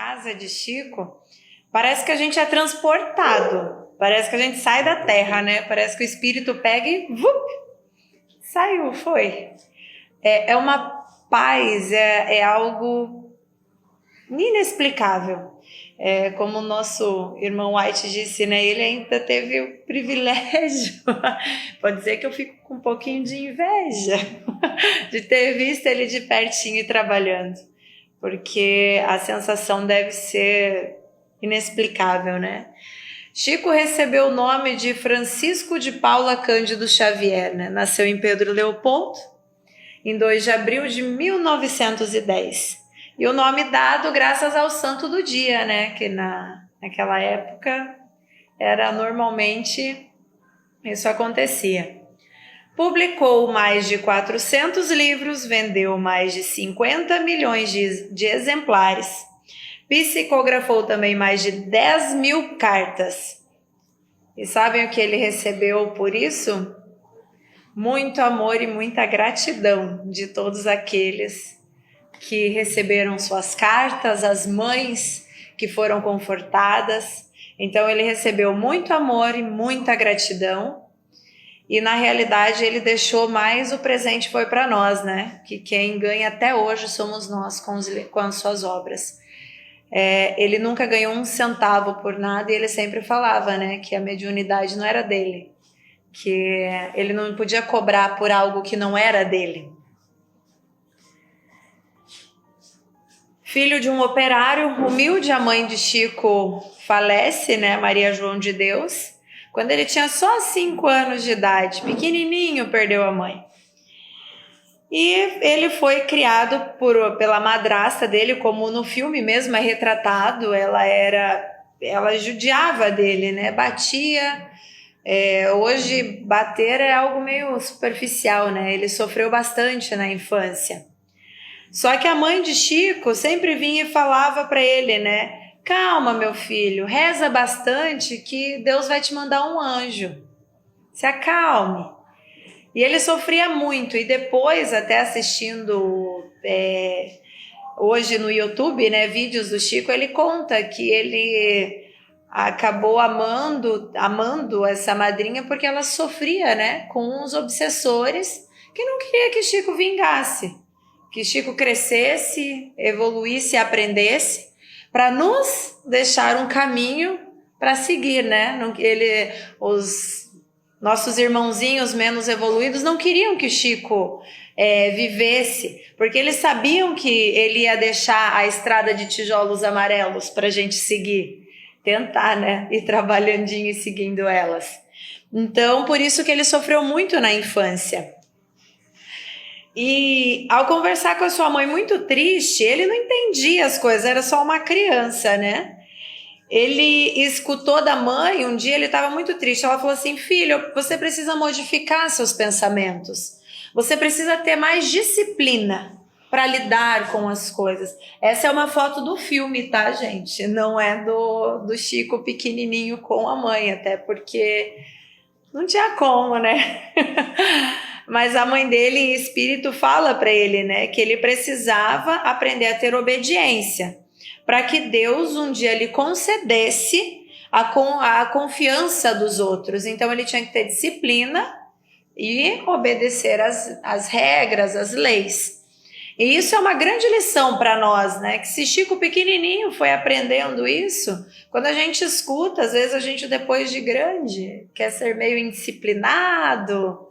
casa de Chico, parece que a gente é transportado, parece que a gente sai da terra, né? Parece que o espírito pega e saiu, foi. É uma paz, é algo inexplicável. Como o nosso irmão White disse, né? Ele ainda teve o privilégio, pode dizer que eu fico com um pouquinho de inveja de ter visto ele de pertinho e trabalhando, porque a sensação deve ser inexplicável, né? Chico recebeu o nome de Francisco de Paula Cândido Xavier, né? Nasceu em Pedro Leopoldo, em 2 de abril de 1910. E o nome dado graças ao santo do dia, né? Que naquela época era normalmente isso acontecia. Publicou mais de 400 livros, vendeu mais de 50 milhões de exemplares, psicografou também mais de 10 mil cartas. E sabem o que ele recebeu por isso? Muito amor e muita gratidão de todos aqueles que receberam suas cartas, as mães que foram confortadas. Então ele recebeu muito amor e muita gratidão. E na realidade ele deixou mais, o presente foi para nós, né? Que quem ganha até hoje somos nós com as suas obras. Ele nunca ganhou um centavo por nada e ele sempre falava, né? Que a mediunidade não era dele, que ele não podia cobrar por algo que não era dele. Filho de um operário humilde, a mãe de Chico falece, né? Maria João de Deus. Quando ele tinha só 5 anos de idade, pequenininho, perdeu a mãe. E ele foi criado pela madrasta dele, como no filme mesmo é retratado. Ela judiava dele, né? Batia. Hoje, bater é algo meio superficial, né? Ele sofreu bastante na infância. Só que a mãe de Chico sempre vinha e falava para ele, né? Calma, meu filho, reza bastante que Deus vai te mandar um anjo. Se acalme. E ele sofria muito. E depois, até assistindo hoje no YouTube, né, vídeos do Chico, ele conta que ele acabou amando essa madrinha porque ela sofria, né, com uns obsessores que não queria que Chico vingasse, que Chico crescesse, evoluísse, aprendesse, para nos deixar um caminho para seguir, né? Os nossos irmãozinhos menos evoluídos não queriam que Chico vivesse, porque eles sabiam que ele ia deixar a estrada de tijolos amarelos para a gente seguir, tentar, né? Ir trabalhandinho e seguindo elas. Então, por isso que ele sofreu muito na infância. E ao conversar com a sua mãe muito triste, ele não entendia as coisas, era só uma criança, né? Ele escutou da mãe, um dia ele estava muito triste, ela falou assim, filho, você precisa modificar seus pensamentos, você precisa ter mais disciplina para lidar com as coisas. Essa é uma foto do filme, tá, gente? Não é do Chico pequenininho com a mãe, até porque não tinha como, né? Mas a mãe dele, em espírito, fala para ele, né, que ele precisava aprender a ter obediência, para que Deus um dia lhe concedesse a confiança dos outros. Então ele tinha que ter disciplina e obedecer as regras, as leis. E isso é uma grande lição para nós, né? Que se Chico pequenininho foi aprendendo isso, quando a gente escuta, às vezes a gente depois de grande quer ser meio indisciplinado.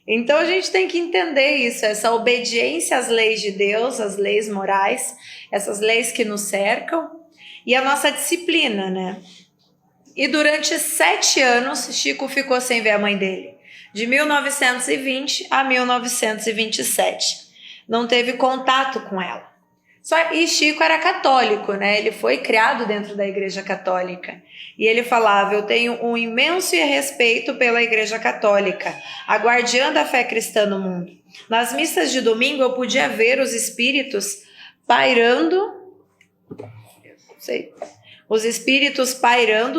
Então a gente tem que entender isso, essa obediência às leis de Deus, às leis morais, essas leis que nos cercam e a nossa disciplina, né? E durante 7 anos Chico ficou sem ver a mãe dele, de 1920 a 1927. Não teve contato com ela. E Chico era católico, né? Ele foi criado dentro da Igreja Católica. E ele falava, eu tenho um imenso respeito pela Igreja Católica, a guardiã da fé cristã no mundo. Nas missas de domingo eu podia ver os espíritos pairando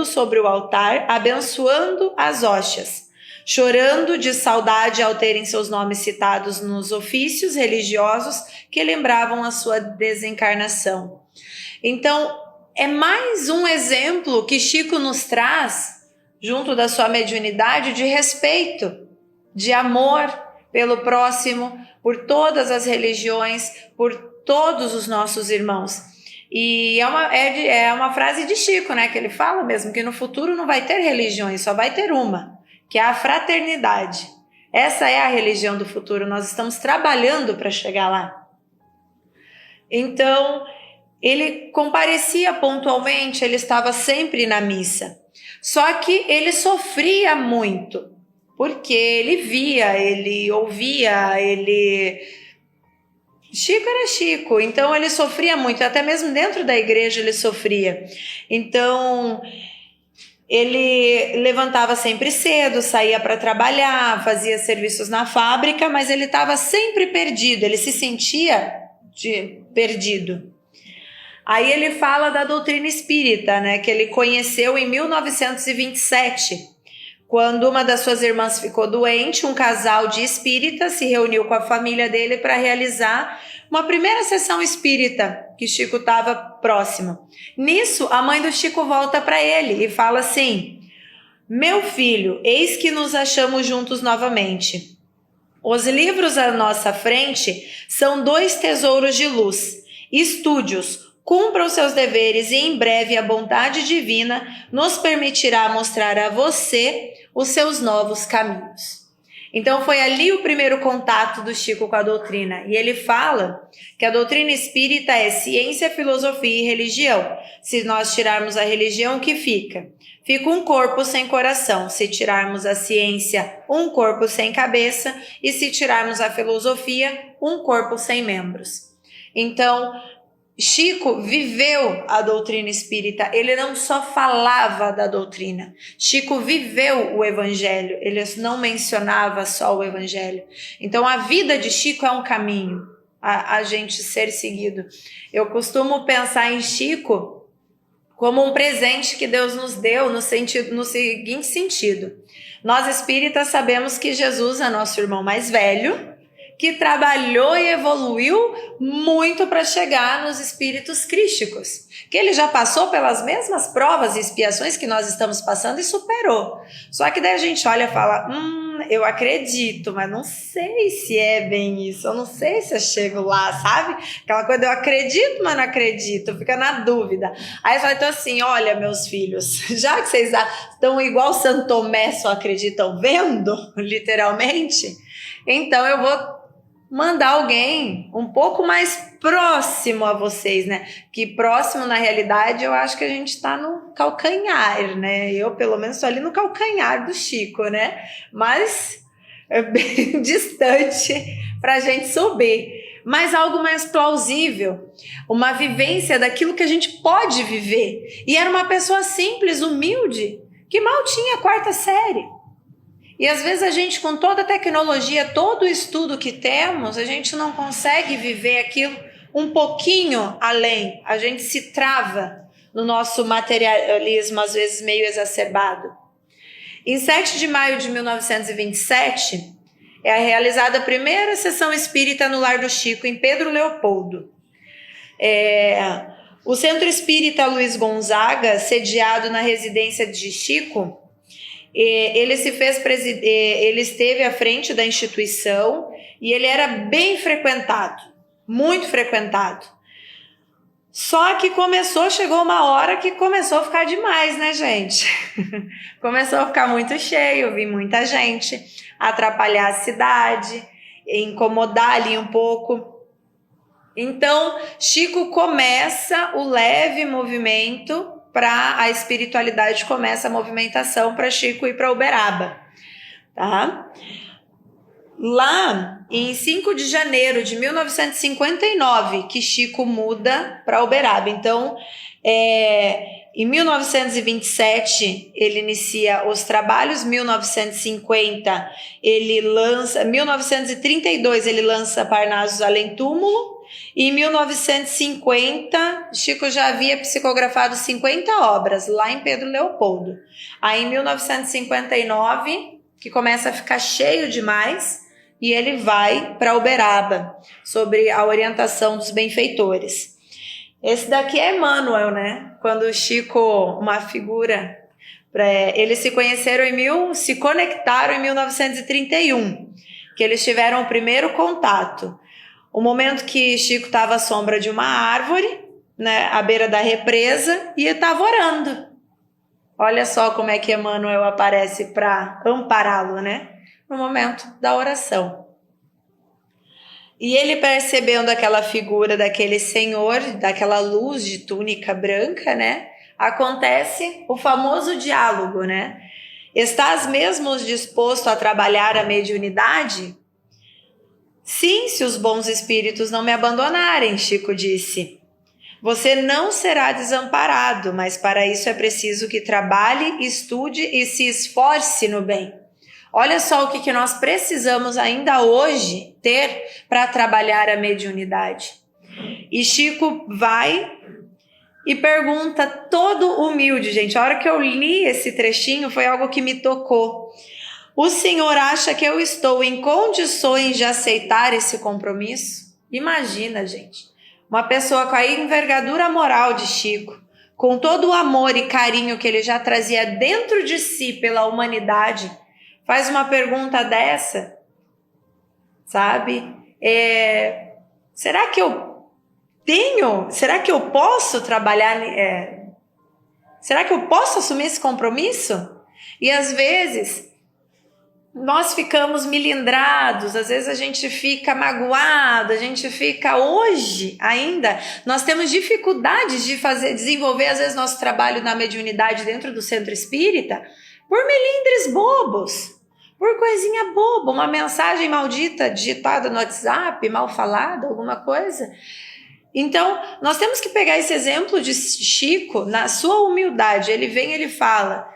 sobre o altar, abençoando as hóstias, chorando de saudade ao terem seus nomes citados nos ofícios religiosos que lembravam a sua desencarnação. Então, é mais um exemplo que Chico nos traz, junto da sua mediunidade, de respeito, de amor pelo próximo, por todas as religiões, por todos os nossos irmãos. E é uma frase de Chico, né, que ele fala mesmo que no futuro não vai ter religiões, só vai ter uma, que é a fraternidade. Essa é a religião do futuro, nós estamos trabalhando para chegar lá. Então, ele comparecia pontualmente, ele estava sempre na missa. Só que ele sofria muito, porque ele via, ele ouvia, Chico era Chico, então ele sofria muito, até mesmo dentro da igreja ele sofria. Então, ele levantava sempre cedo, saía para trabalhar, fazia serviços na fábrica, mas ele estava sempre perdido, ele se sentia perdido. Aí ele fala da doutrina espírita, né, que ele conheceu em 1927, quando uma das suas irmãs ficou doente, um casal de espíritas se reuniu com a família dele para realizar uma primeira sessão espírita, que Chico estava próximo. Nisso, a mãe do Chico volta para ele e fala assim: meu filho, eis que nos achamos juntos novamente. Os livros à nossa frente são 2 tesouros de luz. Estude-os, cumpra os seus deveres e em breve a bondade divina nos permitirá mostrar a você os seus novos caminhos. Então foi ali o primeiro contato do Chico com a doutrina. E ele fala que a doutrina espírita é ciência, filosofia e religião. Se nós tirarmos a religião, o que fica? Fica um corpo sem coração. Se tirarmos a ciência, um corpo sem cabeça. E se tirarmos a filosofia, um corpo sem membros. Então, Chico viveu a doutrina espírita, ele não só falava da doutrina, Chico viveu o evangelho, ele não mencionava só o evangelho. Então a vida de Chico é um caminho a gente ser seguido. Eu costumo pensar em Chico como um presente que Deus nos deu no seguinte sentido: nós espíritas sabemos que Jesus é nosso irmão mais velho, que trabalhou e evoluiu muito para chegar nos espíritos crísticos, que ele já passou pelas mesmas provas e expiações que nós estamos passando e superou. Só que daí a gente olha e fala, eu acredito, mas não sei se é bem isso, eu não sei se eu chego lá, sabe? Aquela coisa, eu acredito, mas não acredito, fica na dúvida. Aí eu falo, então assim, olha meus filhos, já que vocês estão igual Santo Tomé, só acreditam vendo, literalmente, então eu vou mandar alguém um pouco mais próximo a vocês, né? Que próximo, na realidade, eu acho que a gente está no calcanhar, né? Eu, pelo menos, estou ali no calcanhar do Chico, né? Mas é bem distante para a gente subir. Mas algo mais plausível, uma vivência daquilo que a gente pode viver. E era uma pessoa simples, humilde, que mal tinha 4ª série. E às vezes a gente, com toda a tecnologia, todo o estudo que temos, a gente não consegue viver aquilo um pouquinho além. A gente se trava no nosso materialismo, às vezes meio exacerbado. Em 7 de maio de 1927, é realizada a primeira sessão espírita no Lar do Chico, em Pedro Leopoldo. O Centro Espírita Luiz Gonzaga, sediado na residência de Chico, ele esteve à frente da instituição e ele era bem frequentado, muito frequentado. Só que chegou uma hora que começou a ficar demais, né, gente? Começou a ficar muito cheio, vi muita gente, atrapalhar a cidade, incomodar ali um pouco. Então, Chico começa o leve movimento para a espiritualidade, começa a movimentação para Chico ir para Uberaba, tá? Lá, em 5 de janeiro de 1959, que Chico muda para Uberaba. Então, em 1927, ele inicia os trabalhos, 1950, 1932, ele lança Parnassus Além Túmulo, e em 1950, Chico já havia psicografado 50 obras, lá em Pedro Leopoldo. Aí, em 1959, que começa a ficar cheio demais, e ele vai para Uberaba, sobre a orientação dos benfeitores. Esse daqui é Emmanuel, né? Quando o Chico, uma figura, eles se conheceram se conectaram em 1931, que eles tiveram o primeiro contato. O momento que Chico estava à sombra de uma árvore, né, à beira da represa, e estava orando. Olha só como é que Emmanuel aparece para ampará-lo, né? No momento da oração. E ele, percebendo aquela figura daquele senhor, daquela luz de túnica branca, né? Acontece o famoso diálogo, né? Estás mesmo disposto a trabalhar a mediunidade? Sim, se os bons espíritos não me abandonarem, Chico disse. Você não será desamparado, mas para isso é preciso que trabalhe, estude e se esforce no bem. Olha só o que nós precisamos ainda hoje ter para trabalhar a mediunidade. E Chico vai e pergunta, todo humilde, gente. A hora que eu li esse trechinho foi algo que me tocou. O senhor acha que eu estou em condições de aceitar esse compromisso? Imagina, gente. Uma pessoa com a envergadura moral de Chico, com todo o amor e carinho que ele já trazia dentro de si pela humanidade, faz uma pergunta dessa, sabe? Será que eu tenho? Será que eu posso trabalhar? Será que eu posso assumir esse compromisso? E às vezes nós ficamos milindrados, às vezes a gente fica magoado, a gente fica hoje ainda, nós temos dificuldades de desenvolver às vezes nosso trabalho na mediunidade dentro do centro espírita por melindres bobos, por coisinha boba, uma mensagem maldita digitada no WhatsApp, mal falada, alguma coisa. Então, nós temos que pegar esse exemplo de Chico, na sua humildade, ele vem e ele fala,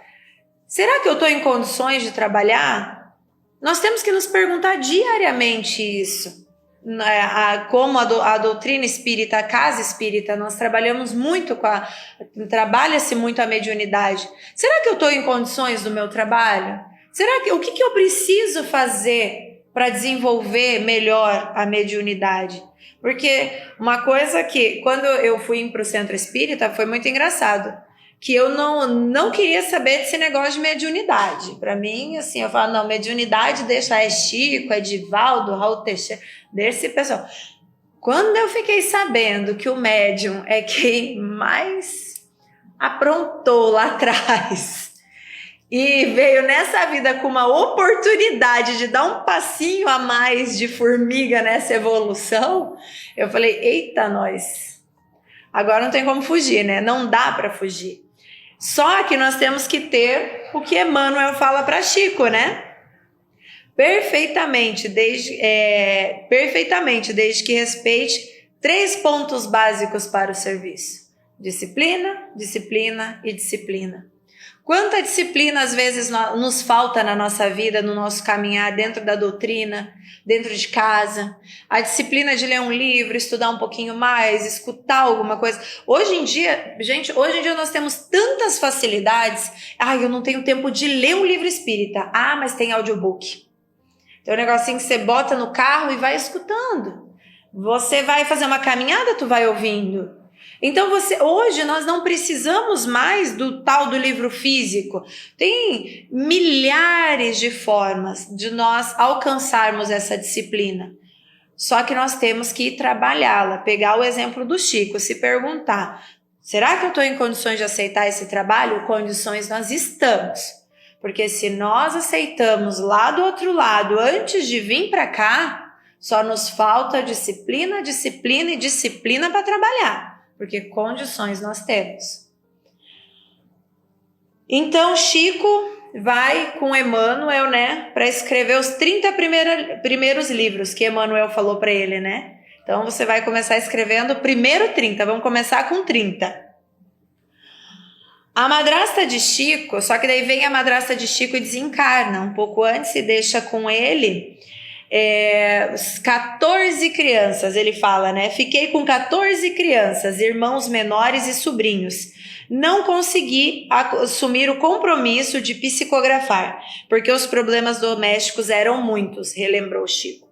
será que eu estou em condições de trabalhar? Nós temos que nos perguntar diariamente isso. Como a doutrina espírita, a casa espírita, nós trabalhamos muito trabalha-se muito a mediunidade. Será que eu estou em condições do meu trabalho? O que eu preciso fazer para desenvolver melhor a mediunidade? Porque uma coisa que, quando eu fui para o centro espírita, foi muito engraçado. Que eu não queria saber desse negócio de mediunidade. Para mim, assim, eu falo, não, mediunidade é Chico, é Divaldo, Raul Teixeira, desse pessoal. Quando eu fiquei sabendo que o médium é quem mais aprontou lá atrás e veio nessa vida com uma oportunidade de dar um passinho a mais de formiga nessa evolução, eu falei, eita nós, agora não tem como fugir, né? Não dá para fugir. Só que nós temos que ter o que Emmanuel fala para Chico, né? Perfeitamente, desde que respeite 3 pontos básicos para o serviço. Disciplina, disciplina e disciplina. Quanta disciplina às vezes nos falta na nossa vida, no nosso caminhar dentro da doutrina, dentro de casa. A disciplina de ler um livro, estudar um pouquinho mais, escutar alguma coisa. Hoje em dia nós temos tantas facilidades. Eu não tenho tempo de ler um livro espírita. Mas tem audiobook. Tem um negocinho que você bota no carro e vai escutando. Você vai fazer uma caminhada, tu vai ouvindo. Então hoje nós não precisamos mais do tal do livro físico. Tem milhares de formas de nós alcançarmos essa disciplina. Só que nós temos que trabalhá-la, pegar o exemplo do Chico, se perguntar, será que eu estou em condições de aceitar esse trabalho? Condições nós estamos. Porque se nós aceitamos lá do outro lado antes de vir para cá, só nos falta disciplina, disciplina e disciplina para trabalhar. Porque condições nós temos. Então, Chico vai com Emmanuel, né, para escrever os 30 primeiros livros que Emmanuel falou para ele, né? Então, você vai começar escrevendo primeiro 30, vamos começar com 30. A madrasta de Chico, só que daí vem a madrasta de Chico e desencarna um pouco antes e deixa com ele 14 crianças, ele fala, né? Fiquei com 14 crianças, irmãos menores e sobrinhos. Não consegui assumir o compromisso de psicografar, porque os problemas domésticos eram muitos, relembrou Chico.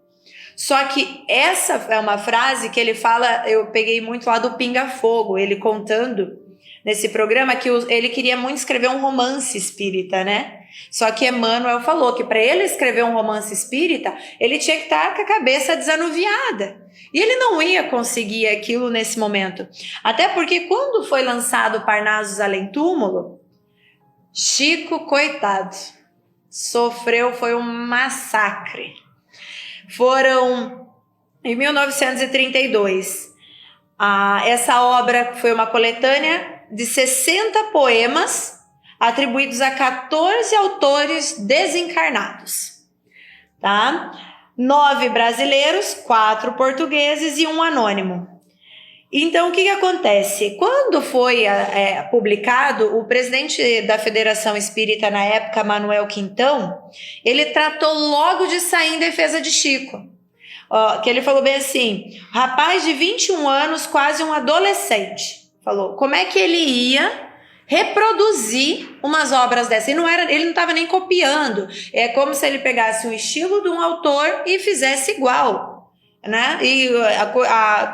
Só que essa é uma frase que ele fala, eu peguei muito lá do Pinga Fogo, ele contando nesse programa que ele queria muito escrever um romance espírita, né? Só que Emmanuel falou que para ele escrever um romance espírita, ele tinha que estar com a cabeça desanuviada. E ele não ia conseguir aquilo nesse momento. Até porque quando foi lançado Parnasos Além Túmulo, Chico, coitado, sofreu, foi um massacre. Foram em 1932. Essa obra foi uma coletânea de 60 poemas atribuídos a 14 autores desencarnados, tá? 9 brasileiros, 4 portugueses e 1 anônimo. Então, o que acontece? Quando foi publicado, o presidente da Federação Espírita na época, Manuel Quintão, ele tratou logo de sair em defesa de Chico. Que ele falou bem assim, rapaz de 21 anos, quase um adolescente. Falou, como é que ele ia reproduzir umas obras dessas? Ele não estava nem copiando. É como se ele pegasse o estilo de um autor e fizesse igual. Né? E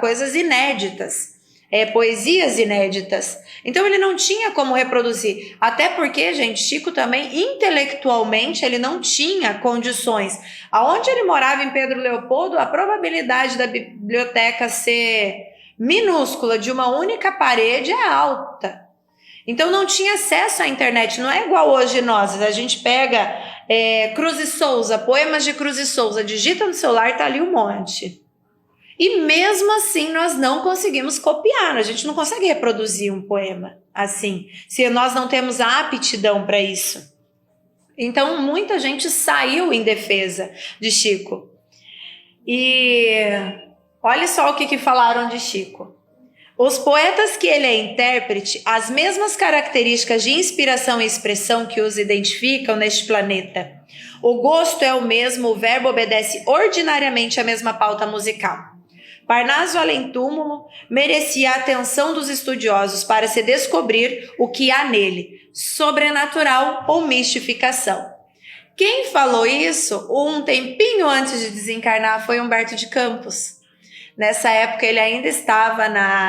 coisas inéditas, poesias inéditas. Então ele não tinha como reproduzir, até porque, gente, Chico também intelectualmente ele não tinha condições. Aonde ele morava em Pedro Leopoldo, a probabilidade da biblioteca ser minúscula de uma única parede é alta. Então não tinha acesso à internet, não é igual hoje nós, a gente pega Cruz e Souza, poemas de Cruz e Souza, digita no celular, tá ali um monte. E mesmo assim nós não conseguimos copiar, a gente não consegue reproduzir um poema assim, se nós não temos a aptidão para isso. Então muita gente saiu em defesa de Chico. E olha só o que falaram de Chico. Os poetas que ele é intérprete, as mesmas características de inspiração e expressão que os identificam neste planeta. O gosto é o mesmo, o verbo obedece ordinariamente à mesma pauta musical. Parnaso Além Túmulo merecia a atenção dos estudiosos para se descobrir o que há nele, sobrenatural ou mistificação. Quem falou isso um tempinho antes de desencarnar foi Humberto de Campos. Nessa época ele ainda estava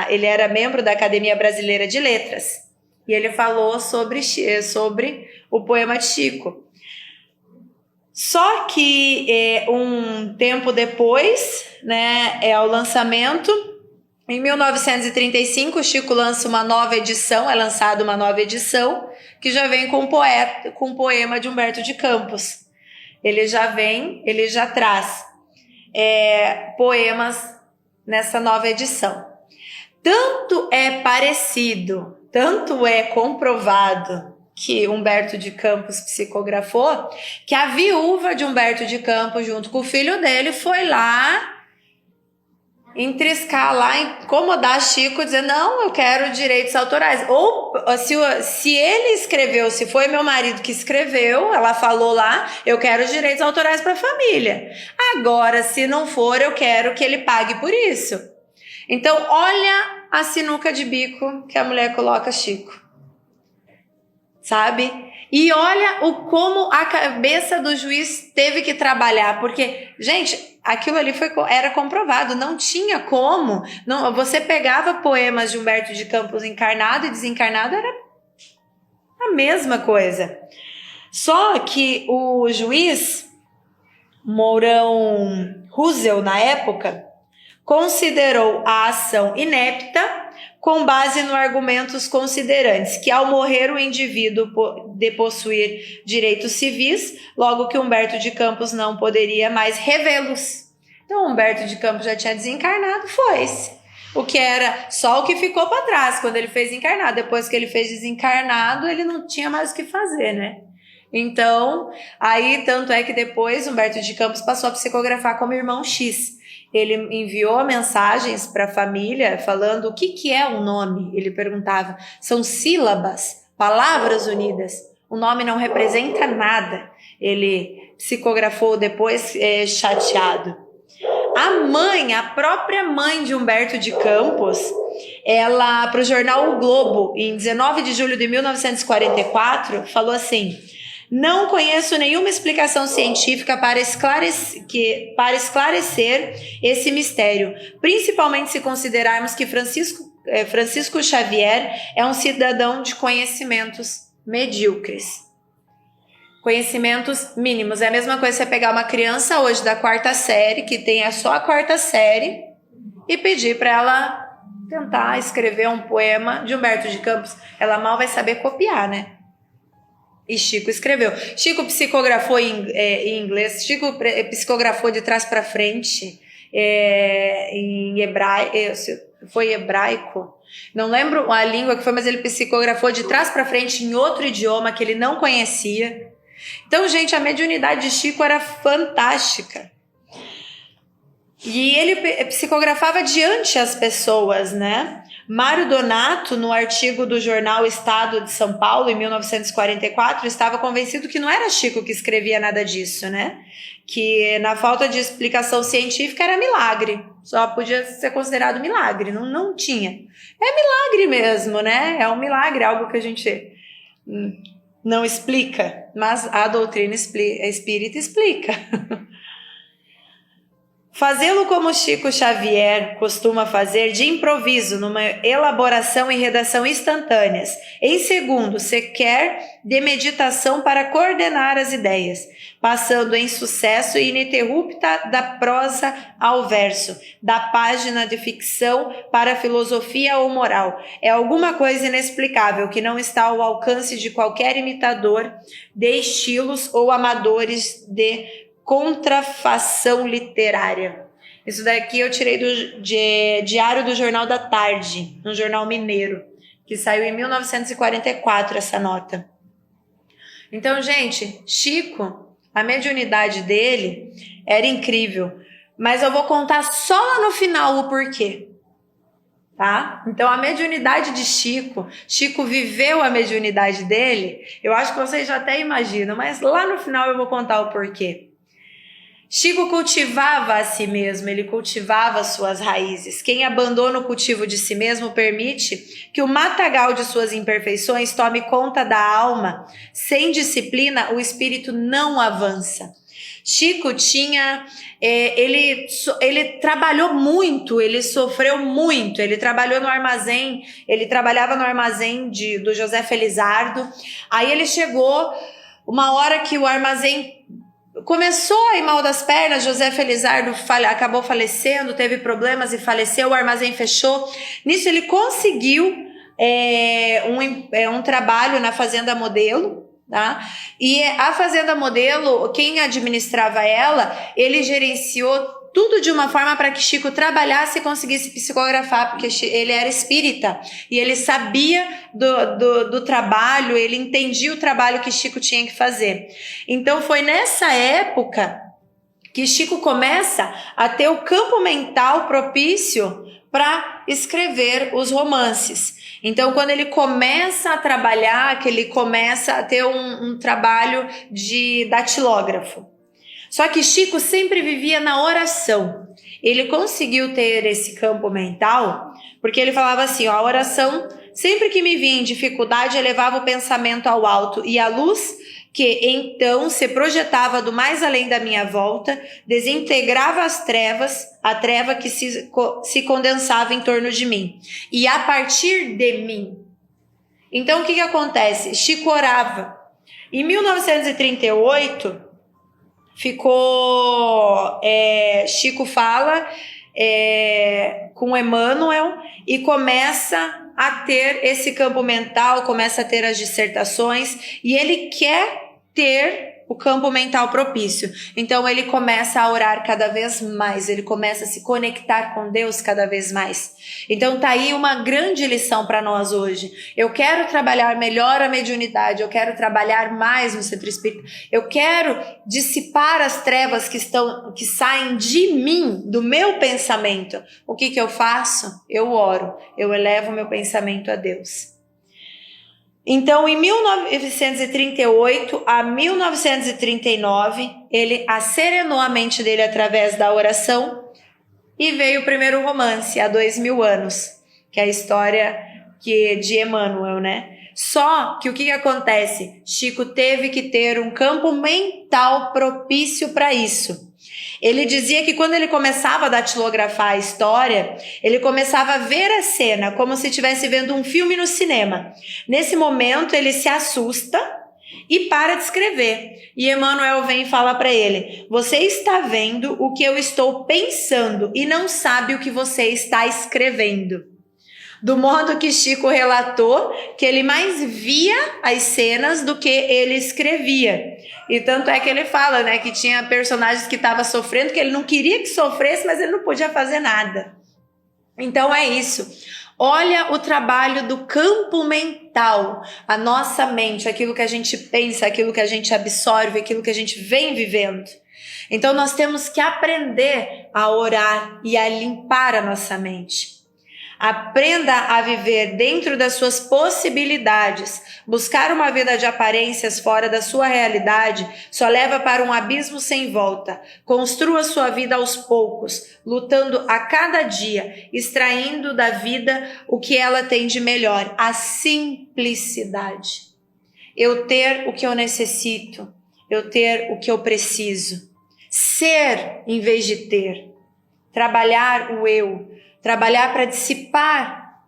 ele era membro da Academia Brasileira de Letras. E ele falou sobre o poema de Chico. Só que um tempo depois, né, o lançamento, em 1935, Chico lança uma nova edição, é lançada uma nova edição, que já vem com um poema de Humberto de Campos. Ele já traz poemas nessa nova edição. Tanto é parecido, tanto é comprovado que Humberto de Campos psicografou, que a viúva de Humberto de Campos, junto com o filho dele, foi lá entriscar, lá incomodar Chico, dizer, não, eu quero direitos autorais. Ou se ele escreveu, se foi meu marido que escreveu, ela falou lá, eu quero direitos autorais para a família. Agora, se não for, eu quero que ele pague por isso. Então, olha a sinuca de bico que a mulher coloca Chico. Sabe? E olha como a cabeça do juiz teve que trabalhar, porque, gente, aquilo ali era comprovado, não tinha como. Não, você pegava poemas de Humberto de Campos encarnado e desencarnado, era a mesma coisa. Só que o juiz Mourão Russell, na época, considerou a ação inepta com base nos argumentos considerantes que ao morrer o indivíduo de possuir direitos civis, logo que Humberto de Campos não poderia mais revê-los. Então Humberto de Campos já tinha desencarnado, foi-se. O que era só o que ficou para trás quando ele fez encarnado. Depois que ele fez desencarnado, ele não tinha mais o que fazer, né? Então, aí tanto é que depois Humberto de Campos passou a psicografar como Irmão X. Ele enviou mensagens para a família falando o que é um nome. Ele perguntava, são sílabas, palavras unidas. O nome não representa nada. Ele psicografou depois chateado. A própria mãe de Humberto de Campos, ela, para o jornal O Globo, em 19 de julho de 1944, falou assim, Não conheço nenhuma explicação científica para esclarecer esse mistério, principalmente se considerarmos que Francisco Xavier é um cidadão de conhecimentos medíocres. Conhecimentos mínimos. É a mesma coisa você pegar uma criança hoje da 4ª série, que tem só a 4ª série, e pedir para ela tentar escrever um poema de Humberto de Campos. Ela mal vai saber copiar, né? E Chico escreveu. Chico psicografou em inglês, Chico psicografou de trás para frente, em hebraico, foi hebraico. Não lembro a língua que foi, mas ele psicografou de trás para frente em outro idioma que ele não conhecia. Então, gente, a mediunidade de Chico era fantástica. E ele psicografava diante as pessoas, né? Mário Donato, no artigo do jornal Estado de São Paulo, em 1944, estava convencido que não era Chico que escrevia nada disso, né? Que na falta de explicação científica era milagre. Só podia ser considerado milagre, não tinha. É milagre mesmo, né? É um milagre, algo que a gente não explica, mas a doutrina espírita explica. Fazê-lo como Chico Xavier costuma fazer, de improviso, numa elaboração e redação instantâneas. Em segundo, sequer de meditação para coordenar as ideias, passando em sucesso ininterrupta da prosa ao verso, da página de ficção para a filosofia ou moral. É alguma coisa inexplicável que não está ao alcance de qualquer imitador de estilos ou amadores de contrafação literária. Isso daqui eu tirei do Diário do Jornal da Tarde, um jornal mineiro, que saiu em 1944, essa nota. Então, gente, Chico, a mediunidade dele era incrível, mas eu vou contar só lá no final o porquê. Tá? Então a mediunidade de Chico viveu a mediunidade dele, eu acho que vocês já até imaginam, mas lá no final eu vou contar o porquê. Chico cultivava a si mesmo, ele cultivava suas raízes. Quem abandona o cultivo de si mesmo permite que o matagal de suas imperfeições tome conta da alma. Sem disciplina, o espírito não avança. Chico ele trabalhou muito, ele sofreu muito, ele trabalhou no armazém, ele trabalhava no armazém do José Felizardo. Aí ele chegou uma hora que o armazém começou a ir mal das pernas, José Felizardo acabou falecendo, teve problemas e faleceu, o armazém fechou. Nisso ele conseguiu um trabalho na Fazenda Modelo, tá? E a Fazenda Modelo, quem administrava ela, ele gerenciou tudo de uma forma para que Chico trabalhasse e conseguisse psicografar, porque ele era espírita e ele sabia do trabalho, ele entendia o trabalho que Chico tinha que fazer. Então foi nessa época que Chico começa a ter o campo mental propício para escrever os romances. Então, quando ele começa a trabalhar, que ele começa a ter um trabalho de datilógrafo. Só que Chico sempre vivia na oração. Ele conseguiu ter esse campo mental, porque ele falava assim, a oração, sempre que me via em dificuldade, elevava o pensamento ao alto e a luz, que então se projetava do mais além da minha volta, desintegrava as trevas, a treva que se condensava em torno de mim. E a partir de mim. Então, o que acontece? Chico orava. Em 1938... Chico fala com Emmanuel e começa a ter esse campo mental, começa a ter as dissertações e ele quer ter o campo mental propício. Então ele começa a orar cada vez mais, ele começa a se conectar com Deus cada vez mais. Então tá aí uma grande lição para nós hoje. Eu quero trabalhar melhor a mediunidade, eu quero trabalhar mais no centro espírita, eu quero dissipar as trevas que saem de mim, do meu pensamento. O que eu faço? Eu oro, eu elevo meu pensamento a Deus. Então, em 1938 a 1939, ele acerenou a mente dele através da oração e veio o primeiro romance, há 2000 anos, que é a história que de Emmanuel, né? Só que o que acontece? Chico teve que ter um campo mental propício para isso. Ele dizia que quando ele começava a datilografar a história, ele começava a ver a cena como se estivesse vendo um filme no cinema. Nesse momento, ele se assusta e para de escrever. E Emmanuel vem e fala para ele: você está vendo o que eu estou pensando e não sabe o que você está escrevendo. Do modo que Chico relatou que ele mais via as cenas do que ele escrevia. E tanto é que ele fala, né, que tinha personagens que estavam sofrendo, que ele não queria que sofresse, mas ele não podia fazer nada. Então é isso. Olha o trabalho do campo mental, a nossa mente, aquilo que a gente pensa, aquilo que a gente absorve, aquilo que a gente vem vivendo. Então nós temos que aprender a orar e a limpar a nossa mente. Aprenda a viver dentro das suas possibilidades. Buscar uma vida de aparências fora da sua realidade só leva para um abismo sem volta. Construa sua vida aos poucos, lutando a cada dia, extraindo da vida o que ela tem de melhor, a simplicidade. Eu ter o que eu necessito, eu ter o que eu preciso. Ser em vez de ter. Trabalhar o eu. Trabalhar para dissipar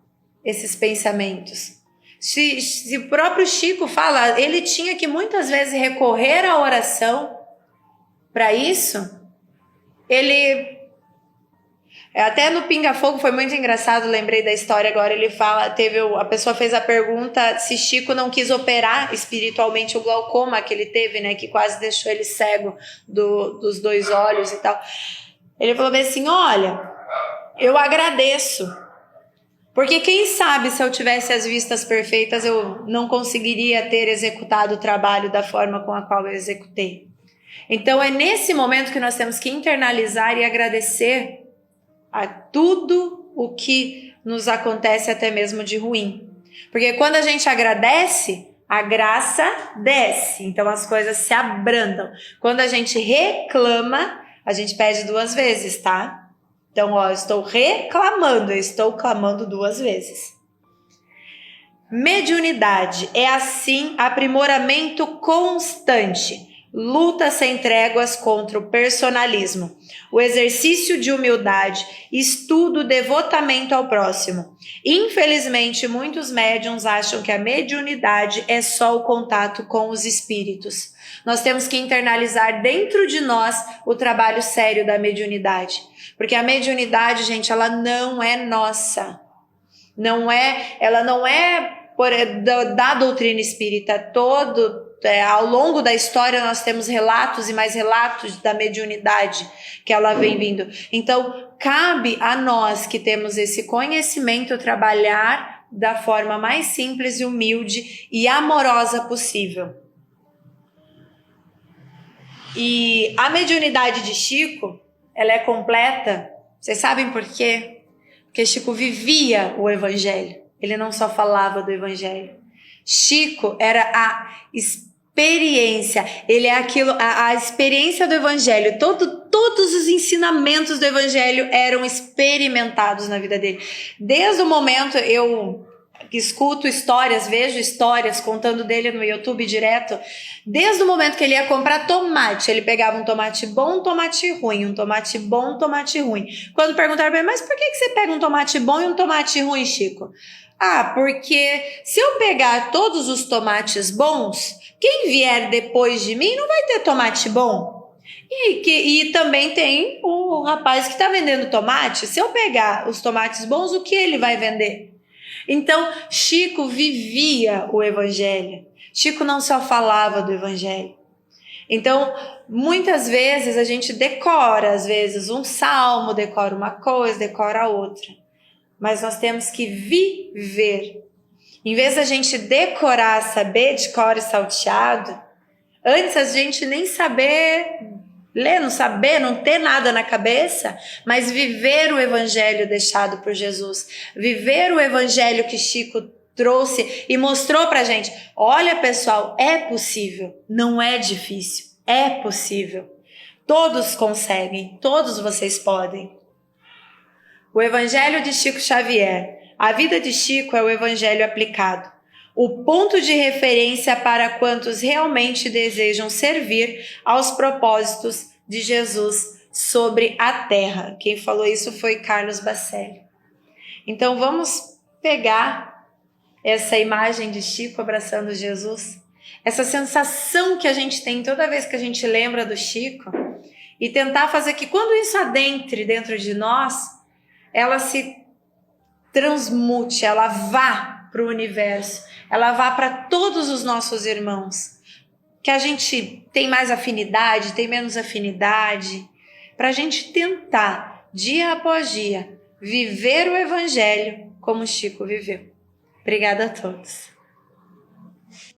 esses pensamentos. Se o próprio Chico fala, ele tinha que muitas vezes recorrer à oração para isso. Ele, até no Pinga Fogo foi muito engraçado, lembrei da história agora, ele fala, a pessoa fez a pergunta se Chico não quis operar espiritualmente o glaucoma que ele teve, né, que quase deixou ele cego dos dois olhos e tal. Ele falou bem assim, olha, eu agradeço, porque quem sabe se eu tivesse as vistas perfeitas eu não conseguiria ter executado o trabalho da forma com a qual eu executei. Então é nesse momento que nós temos que internalizar e agradecer a tudo o que nos acontece até mesmo de ruim. Porque quando a gente agradece, a graça desce, então as coisas se abrandam. Quando a gente reclama, a gente pede 2 vezes, tá? Então, eu estou reclamando, eu estou clamando 2 vezes. Mediunidade é, assim, aprimoramento constante, luta sem tréguas contra o personalismo, o exercício de humildade, estudo, devotamento ao próximo. Infelizmente, muitos médiuns acham que a mediunidade é só o contato com os espíritos. Nós temos que internalizar dentro de nós o trabalho sério da mediunidade. Porque a mediunidade, gente, ela não é nossa. Ela não é da doutrina espírita. Ao longo da história nós temos relatos e mais relatos da mediunidade que ela vem vindo. Então, cabe a nós que temos esse conhecimento trabalhar da forma mais simples e humilde e amorosa possível. E a mediunidade de Chico, ela é completa. Vocês sabem por quê? Porque Chico vivia o evangelho. Ele não só falava do evangelho. Chico era a experiência. Ele é aquilo, a experiência do evangelho. Todos os ensinamentos do evangelho eram experimentados na vida dele. Desde o momento eu escuto histórias, vejo histórias contando dele no YouTube direto. Desde o momento que ele ia comprar tomate, ele pegava um tomate bom, um tomate ruim, um tomate bom, um tomate ruim. Quando perguntaram para ele, mas por que você pega um tomate bom e um tomate ruim, Chico? Ah, porque se eu pegar todos os tomates bons, quem vier depois de mim não vai ter tomate bom. E também tem o rapaz que está vendendo tomate. Se eu pegar os tomates bons, o que ele vai vender? Então, Chico vivia o evangelho. Chico não só falava do evangelho. Então, muitas vezes a gente decora, às vezes, um salmo, decora uma coisa, decora outra. Mas nós temos que viver. Em vez da gente decorar, saber de cor e salteado, antes a gente nem saber ler, não saber, não ter nada na cabeça, mas viver o evangelho deixado por Jesus, viver o evangelho que Chico trouxe e mostrou pra gente. Olha, pessoal, é possível, não é difícil, é possível. Todos conseguem, todos vocês podem. O evangelho de Chico Xavier A vida de Chico é o evangelho aplicado, o ponto de referência para quantos realmente desejam servir aos propósitos de Jesus sobre a terra. Quem falou isso foi Carlos Bacelli. Então vamos pegar essa imagem de Chico abraçando Jesus, essa sensação que a gente tem toda vez que a gente lembra do Chico, e tentar fazer que quando isso adentre dentro de nós, ela se transmute, ela vá para o universo, ela vá para todos os nossos irmãos, que a gente tem mais afinidade, tem menos afinidade, para a gente tentar, dia após dia, viver o evangelho como Chico viveu. Obrigada a todos.